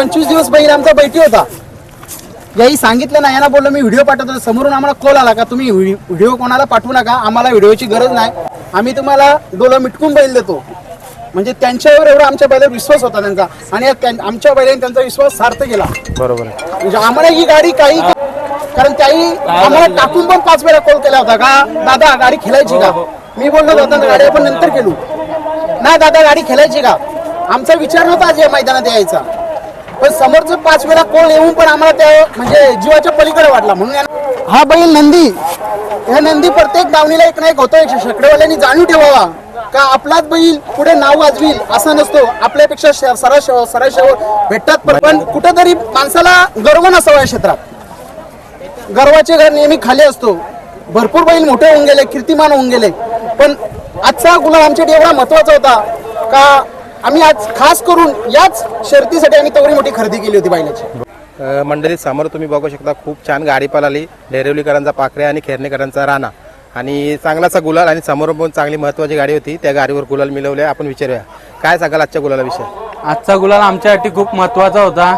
25 दिवस बैल आमचा बैठी होता. याही सांगितलं नाही, यांना बोललो मी व्हिडिओ पाठवतो. समोरून आम्हाला कॉल आला का तुम्ही व्हिडिओ कोणाला पाठवू नका, आम्हाला व्हिडिओची गरज नाही, आम्ही तुम्हाला डोलं मिटकून बैल देतो. म्हणजे त्यांच्यावर एवढा आमच्या बैलावर विश्वास होता त्यांचा आणि आमच्या बैलाने त्यांचा विश्वास सार्थ केला. बरोबर. म्हणजे आम्हाला ही गाडी काही, कारण त्याही आम्हाला टाकून पण 5 वेळा कॉल केला होता का दादा गाडी खेळायची का. मी बोललो दादा गाडी आपण नंतर खेळू. नाही दादा गाडी खेळायची का. आमचा विचार नव्हता आज या मैदानात यायचा, पण समोरचं 5 वेळा कॉल येऊन पण आम्हाला त्या म्हणजे जीवाच्या पलीकडे वाटला. म्हणून हा बैल नंदी, ह्या नंदी प्रत्येक दावणीला एक ना एक होतो. शेकडेवाल्यांनी जाणीव ठेवावा का आपलाच बैल पुढे नाव वाजवील असं नसतो. आपल्यापेक्षा सराशेवर भेटतात, पण कुठेतरी माणसाला गर्व नसावा. या क्षेत्रात गर्वाचे घर नेहमी खाली असतो. भरपूर बैल मोठे होऊन गेले, कीर्तिमान होऊन गेले, पण आजचा गुलाल आमच्यासाठी एवढा महत्वाचा होता का आम्ही आज खास करून याच शर्तीसाठी आम्ही तेवढी मोठी खरेदी केली होती बैलाची. मंडळी समोर तुम्ही बघू शकता, खूप छान गाडी पळाली. डेरिवलीकरांचा पाखरे आणि खेरणेकरांचा राणा, आणि चांगलाचा गुलाल, आणि समोर पण चांगली महत्त्वाची गाडी होती. त्या गाडीवर गुलाल मिळवले. आपण विचारूया काय सांगाल आजच्या गुलालाविषयी. आजचा गुलाल आमच्यासाठी खूप महत्त्वाचा होता,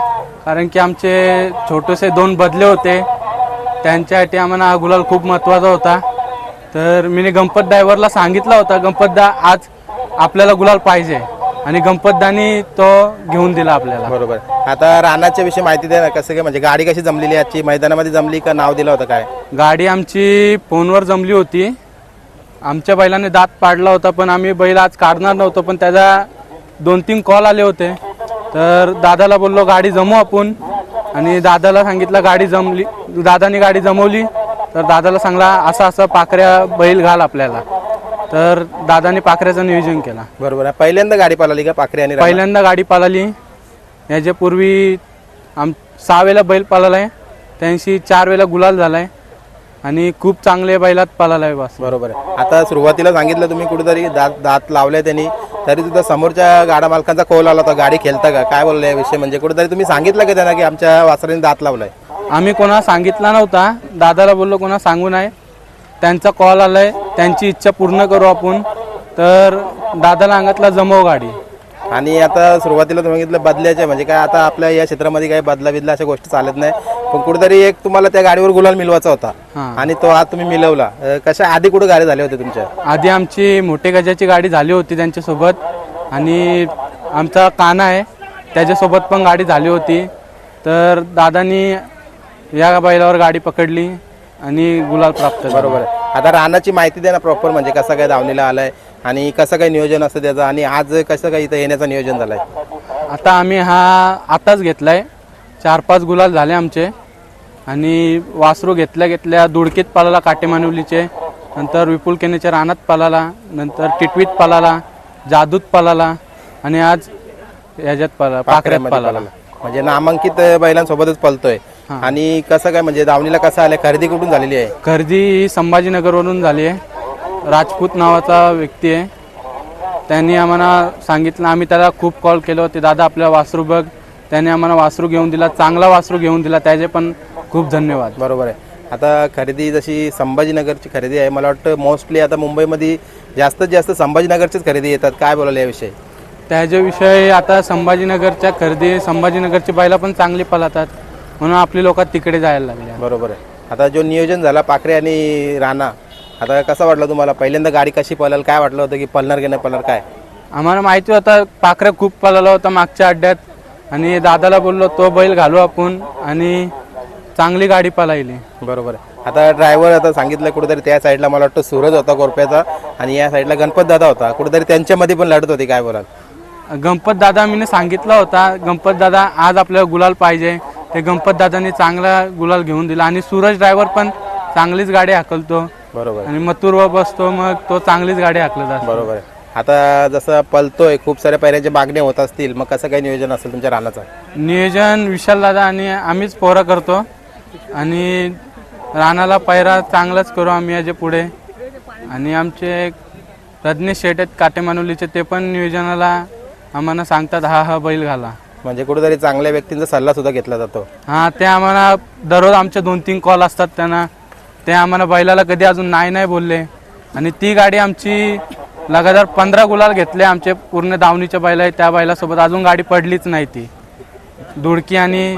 कारण की आमचे छोटेसे 2 बदले होते, त्यांच्यासाठी आम्हाला हा गुलाल खूप महत्त्वाचा होता. तर मी गणपत ड्रायव्हरला सांगितला होता, गणपतदा आज आपल्याला गुलाल पाहिजे, आणि गणपतदानी तो घेऊन दिला आपल्याला. बरोबर. आता रानाच्या विषयी माहिती द्या ना, कसं काय म्हणजे गाडी कशी जमलेली आजची, मैदानामध्ये जमली का नाव दिलं होतं काय. गाडी आमची फोनवर जमली होती. आमच्या बैलाने दात पाडला होता, पण आम्ही बैल आज काढणार नव्हतो, पण त्याचा 2-3 कॉल आले होते. तर दादाला बोललो गाडी जमू आपण, आणि दादाला सांगितलं गाडी जमली. दादाने गाडी जमवली तर दादाला सांगला असं असं पाखऱ्या बैल घाल आपल्याला. तर दादाने पाखऱ्याचं नियोजन केला. बरोबर. पहिल्यांदा गाडी पळाली का पाखरे आणि राणा? पहिल्यांदा गाडी पळाली. याच्यापूर्वी 6 वेळेला बैल पळाला आहे, त्यांशी 4 वेळेला गुलाल झालाय, आणि खूप चांगले बैलात पळाला आहे. बस. बरोबर आहे. आता सुरुवातीला सांगितलं तुम्ही कुठेतरी दात लावले त्यांनी, तरी सुद्धा समोरच्या गाडा मालकांचा कॉल आला होता गाडी खेळता का, काय बोललं याविषयी, म्हणजे कुठेतरी तुम्ही सांगितलं का त्यांना की आमच्या वासराने दात लावलाय. आम्ही कोणाला सांगितला नव्हता, दादाला बोललो कोणा सांगू नये. त्यांचा कॉल आलाय, त्यांची इच्छा पूर्ण करू आपण. तर दादाला सांगितलं जमव गाडी. आणि आता सुरुवातीला तुम्ही सांगितलं बदल्याचे, म्हणजे काय आता आपल्या या क्षेत्रामध्ये काही बदला अशा गोष्टी चालत नाही, पण कुठेतरी एक तुम्हाला त्या गाडीवर गुलाल मिळवायचा होता, आणि तो आज तुम्ही मिळवला. कशा आधी कुठे गाडी झाली होती तुमच्या? आधी आमची मोठे गजाची गाडी झाली होती त्यांच्यासोबत, आणि आमचा काना आहे त्याच्यासोबत पण गाडी झाली होती. तर दादानी या बैलावर गाडी पकडली आणि गुलाल प्राप्त. बरोबर आहे. आता रानाची माहिती द्या ना प्रॉपर, म्हणजे कसं काय धावणीला आलाय आणि कसं काय नियोजन असतं त्याचं, आणि आज कसं काय इथं येण्याचं नियोजन झालंय. आता आम्ही हा आताच घेतलाय, 4-5 गुलाल झाले आमचे, आणि वासरू घेतल्या दुडकीत पालाला काटेमानुलीचे, नंतर विपुल केनेच्या रानात पालाला, नंतर टिटवीत पालाला, जादूत पालाला, आणि आज याच्यात पाखऱ्यात पालाला. म्हणजे नामांकित बैलांसोबतच पळतोय. आणि कसं काय म्हणजे दावणीला कसं आलंय, खरेदी कुठून झालेली आहे? खरेदी संभाजीनगरवरून झाली आहे. राजपूत नावाचा व्यक्ती आहे, त्यांनी आम्हाला सांगितलं. आम्ही त्याला खूप कॉल केले होते, दादा आपल्या वासरू बघ. त्याने आम्हाला वासरू घेऊन दिला, चांगला वासरू घेऊन दिला, त्याचे पण खूप धन्यवाद. बरोबर आहे. आता खरेदी जशी संभाजीनगरची खरेदी आहे, मला वाटतं मोस्टली आता मुंबईमध्ये जास्तीत जास्त संभाजीनगरचीच खरेदी येतात. काय बोलायला याविषयी? त्याच्याविषयी आता संभाजीनगरच्या खरेदी, संभाजीनगरची बैला पण चांगली पळतात, म्हणून आपली लोक तिकडे जायला लागले. बरोबर आहे. आता जो नियोजन झाला पाखरे आणि राणा, आता कसं वाटलं तुम्हाला? पहिल्यांदा गाडी कशी पळाल, काय वाटलं होतं की पळणार की नाही पळणार काय? आम्हाला माहिती होतं पाखऱ्या खूप पळाला होता मागच्या अड्ड्यात, आणि दादाला बोललो तो बैल घालू आपण, आणि चांगली गाडी पळायली. बरोबर आहे. आता ड्रायव्हर आता सांगितलं कुठेतरी त्या साईडला मला वाटतं सूरज होता गोरप्याचा, आणि या साईडला गणपत दादा होता, कुठेतरी त्यांच्यामध्ये पण लढत होती. काय बोलाल? गणपत दादा मी सांगितलं होता, गणपत दादा आज आपल्याला गुलाल पाहिजे, ते गणपत दादांनी चांगला गुलाल घेऊन दिला, आणि सूरज ड्रायव्हर पण चांगलीच गाडी हाकलतो. बरोबर. आणि मथुरवर बसतो, मग तो चांगलीच गाडी हाकलत असतो. बरोबर आहे. आता जसं पळतोय, खूप साऱ्या पैऱ्याच्या मागण्या होत असतील, मग कसं काही नियोजन असेल तुमच्या रानाचं? नियोजन विशाल दादा आणि आम्हीच पोरं करतो, आणि रानाला पैरा चांगलाच करू आम्ही याच्या पुढे. आणि आमचे रजनीश शेट आहेत काटेमानुलीचे, ते पण नियोजनाला आम्हाला सांगतात हा बैल घाला. म्हणजे कुठेतरी चांगल्या व्यक्तींचा सल्ला सुद्धा घेतला जातो. हां, ते आम्हाला दररोज आमचे 2-3 कॉल असतात त्यांना, ते आम्हाला बैलाला कधी अजून नाही बोलले. आणि ती गाडी आमची लगातार 15 गुलाल घेतले आमचे पूर्ण दावणीच्या बैला, त्या बैलासोबत अजून गाडी पडलीच नाही ती. दुडकी आणि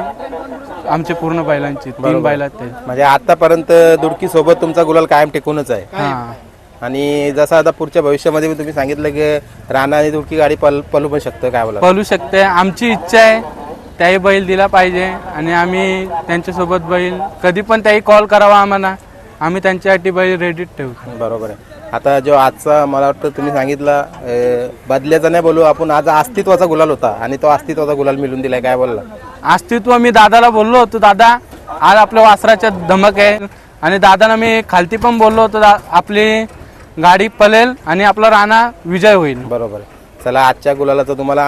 आमचे पूर्ण बैलांची 3 बैल आहेत ते. म्हणजे आतापर्यंत दुडकी सोबत तुमचा गुलाल कायम टिकूनच आहे. हा आणि जसं आता पुढच्या भविष्यामध्ये तुम्ही सांगितलं की राणा आणि दुडकी गाडी पळू पण शकतं, काय बोला? पळू शकते. आमची इच्छा आहे त्याही बैल दिला पाहिजे आणि आम्ही त्यांच्यासोबत बैल कधी पण त्याही कॉल करावा आम्हाला, आम्ही त्यांच्यासाठी बैल रेडी ठेवू. बरोबर आहे. आता जो आजचा मला वाटतं तुम्ही सांगितलं बदल्याचा नाही बोलू आपण, आज अस्तित्वाचा गुलाल होता आणि तो अस्तित्वाचा गुलाल मिळून दिलाय, काय बोलला? अस्तित्व मी दादाला बोललो होतो, दादा आज आपल्या वासराच्या धमक आहे. आणि दादाला मी खालती पण बोललो होतो, आपली गाडी पळेल आणि आपला राणा विजय होईल. बरोबर आहे. चला, आजच्या गुलालाचं तुम्हाला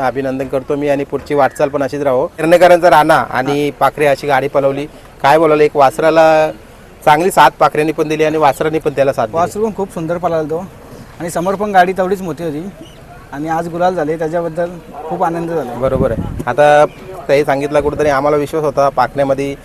अभिनंदन करतो मी आणि पुढची वाटचाल पण अशीच राहो. किरणेकरांचा राणा आणि पाखरे अशी गाडी पळवली, काय बोलाल? एक वासराला चांगली साथ पाखऱ्यांनी पण दिली आणि वासरांनी पण त्याला साथ दिली. वासरू पण खूप सुंदर पळाला तो आणि समोर पण गाडी तेवढीच मोठी होती आणि आज गुलाल झाले त्याच्याबद्दल खूप आनंद झाला. बरोबर आहे. आता त्याही सांगितलं कुठेतरी आम्हाला विश्वास होता पाखण्यामध्ये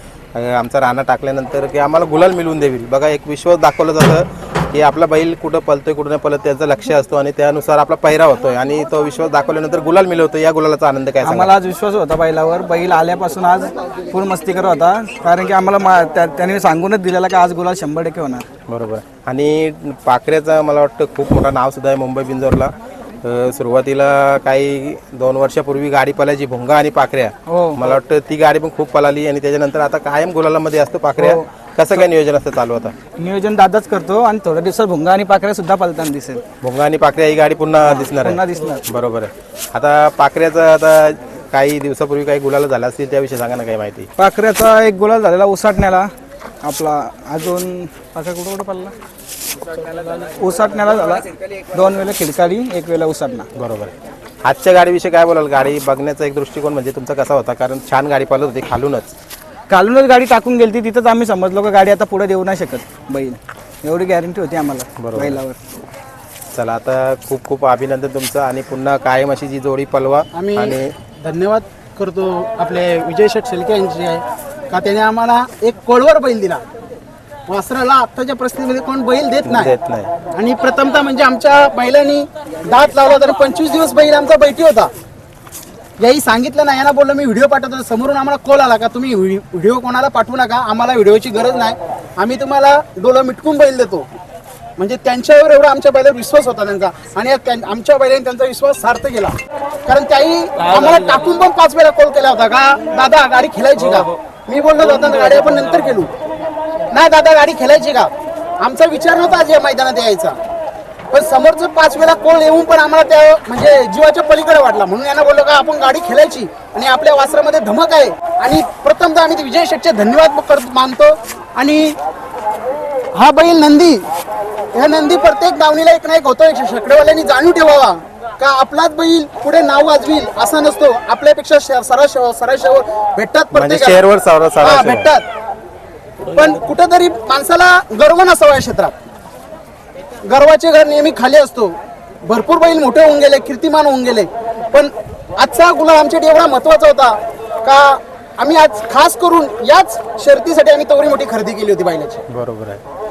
आमचा राणा टाकल्यानंतर की आम्हाला गुलाल मिळवून देईल. बघा, एक विश्वास दाखवला जातं की आपला बैल कुठं पळतोय कुठं नाही पळत त्याचं लक्ष असतो आणि त्यानुसार आपला पहिरा होतोय आणि तो विश्वास दाखवल्यानंतर गुलाल मिळवतो. या गुलालाचा आनंद काय सांगाल? आम्हाला आज विश्वास होता बैलावर. बैल आल्यापासून आज फुल मस्ती करत होता, कारण की आम्हाला त्याने सांगूनच दिलेला की आज गुलाल 100% होणार. बरोबर. आणि पाखऱ्याचं मला वाटतं खूप मोठं नाव सुद्धा आहे मुंबई बिंजोरला. सुरुवातीला काही 2 वर्षापूर्वी गाडी पळायची भुंगा आणि पाखऱ्या, मला वाटतं ती गाडी पण खूप पळाली आणि त्याच्यानंतर आता कायम गुलालामध्ये असतो पाखऱ्या. कसं काय नियोजन असतं चालू? आता नियोजन दादाच करतो आणि थोड्या दिवसात भुंगा आणि पाखऱ्या सुद्धा पळताना दिसेल. भुंगा आणि पाखऱ्या ही गाडी पुन्हा दिसणार पुन्हा आहे. दिसणार. बरोबर आहे. आता पाखऱ्याचं आता काही दिवसापूर्वी काही गुलाला झाला असतील त्याविषयी सांगा ना काही माहिती. पाखऱ्याचा एक गुलाल झालेला उसाटण्याला आपला, अजून पाखऱ्या कुठं कुठं पडला? उसाटण्याला झाला 2 वेळेला खिडकाली, 1 वेळेला उसाटणा. बरोबर आहे. आजच्या गाडीविषयी काय बोलाल? गाडी बघण्याचा एक दृष्टिकोन म्हणजे तुमचा कसा होता? कारण छान गाडी पळत होती खालूनच गाडी टाकून गेली, तिथंच आम्ही समजलो की गाडी आता पुढे देऊ नाही शकत बैल, एवढी गॅरंटी होती आम्हाला बैलावर. चला, आता खूप खूप अभिनंदन तुमचं आणि पुन्हा कायम अशी जी जोडी पलवा. आम्ही आणि धन्यवाद करतो आपले विजय शेठ शेळके यांचे आहे का त्याने आम्हाला एक कोळवर बैल दिला. वासराला आत्ताच्या परिस्थितीमध्ये कोण बैल देत नाही. आणि प्रथमतः म्हणजे आमच्या बैलांनी दात लावला तर 25 दिवस बैल आमचा बैठी होता. याही सांगितलं नाही, यांना बोललो मी व्हिडिओ पाठवतो. समोरून आम्हाला कॉल आला का तुम्ही व्हिडिओ कोणाला पाठवू नका, आम्हाला व्हिडिओची गरज नाही, आम्ही तुम्हाला डोळं मिटकून बैल देतो. म्हणजे त्यांच्यावर एवढा आमच्या बैलावर विश्वास होता त्यांचा आणि आमच्या बैलांनी त्यांचा विश्वास सार्थ केला. कारण त्याही आम्हाला टाकून पण 5 वेळा कॉल केला होता का दादा गाडी खेळायची का. मी बोललो दादा गाडी आपण नंतर खेळू. नाही दादा गाडी खेळायची का. आमचा विचार नव्हता आज या मैदानात यायचा, पण समोरचं 5 वेळा कॉल येऊन पण आम्हाला त्या म्हणजे जीवाच्या पलीकडे वाटला. म्हणून यांना बोललो का आपण गाडी खेळायची आणि आपल्या वासरामध्ये धमक आहे. आणि प्रथमतः आम्ही विजय शेठचे धन्यवाद मानतो. आणि हा बैल नंदी, ह्या नंदी प्रत्येक दावणीला एक ना एक होतो. शेकडेवाल्यांनी जाणीव ठेवावा का आपलाच बैल पुढे नाव वाजवील असं नसतो. आपल्यापेक्षा सराशावर भेटतात, प्रत्येक भेटतात, पण कुठेतरी माणसाला गर्व नसावा. या क्षेत्रात गर्वाचे घर नेहमी खाली असतो. भरपूर बैल मोठे होऊन गेले, कीर्तिमान होऊन गेले, पण आजचा गुलाल आमच्यासाठी एवढा महत्वाचा होता का आम्ही आज खास करून याच शर्तीसाठी आम्ही तेवढी मोठी खरेदी केली होती बैलाची. बरोबर आहे.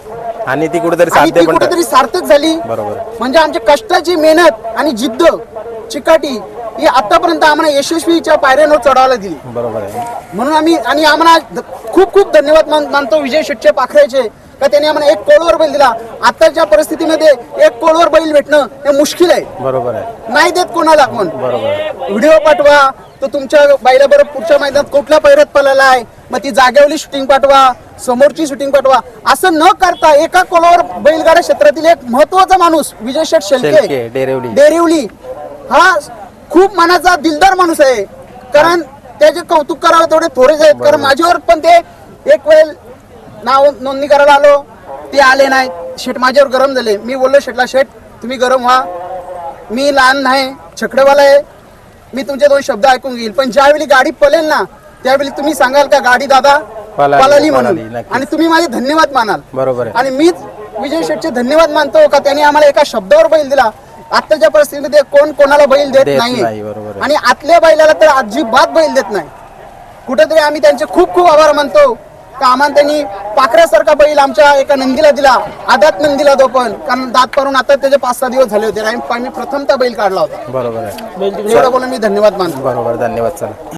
आणि ती कुठेतरी सार्थक झाली. बरोबर. म्हणजे आमच्या कष्टाची मेहनत आणि जिद्द चिकाटी ही आतापर्यंत आम्हाला यशस्वीच्या पायऱ्यांवर चढायला दिली. बरोबर आहे. म्हणून आम्ही आम्हाला खूप खूप धन्यवाद मानतो विजय शेठचे पाखऱ्याचे का त्यांनी आम्हाला एक कोळवर बैल दिला. आताच्या परिस्थितीमध्ये एक कोळवर बैल भेटणं हे मुश्किल आहे. बरोबर आहे. नाही देत कोणाला पण. बरोबर. व्हिडिओ पाठवा तो तुमच्या बैलाबरोबर पुढच्या मैदानात कुठल्या पैरात पळाला आहे, मग ती जागेवरली शूटिंग पाठवा, समोरची शूटिंग पाठवा. असं न करता एका कोळवर बैलगाडा क्षेत्रातील एक महत्वाचा माणूस विजय शेठ शेळके डेरिवली हा खूप मनाचा दिलदार माणूस आहे. कारण त्याचे कौतुक करावं तेवढे थोडेच आहेत. कारण माझ्यावर पण ते एक वेळ नाव नोंदणी करायला आलो, ते आले नाही. शेठ माझ्यावर गरम झाले. मी बोललो शेठला, शेठ तुम्ही गरम व्हा, मी लहान नाही, छकडेवाला आहे, मी तुमचे 2 शब्द ऐकून घेईल, पण ज्यावेळी गाडी पळेल ना त्यावेळी तुम्ही सांगाल का गाडी दादा पळाली म्हणून आणि तुम्ही माझे धन्यवाद मानाल. बरोबर आहे. आणि मीच विजय शेठचे धन्यवाद मानतो का त्यांनी आम्हाला एका शब्दावर बैल दिला. आताच्या परिस्थितीमध्ये कोण कोणाला बैल देत नाही आणि आतल्या बैलाला तर अजिबात बैल देत नाही. कुठेतरी आम्ही त्यांचे खूप खूप आभार मानतो का आम्हाला त्यांनी पाखऱ्यासारखा बैल आमच्या एका नंदीला दिला. आदात नंदीला तो पण, कारण दात पारून आता त्याचे 5-6 दिवस झाले होते. आम्ही प्रथमतः बैल काढला होता. बरोबर आहे. एवढं बोलून मी धन्यवाद मानतो. बरोबर, धन्यवाद. चला.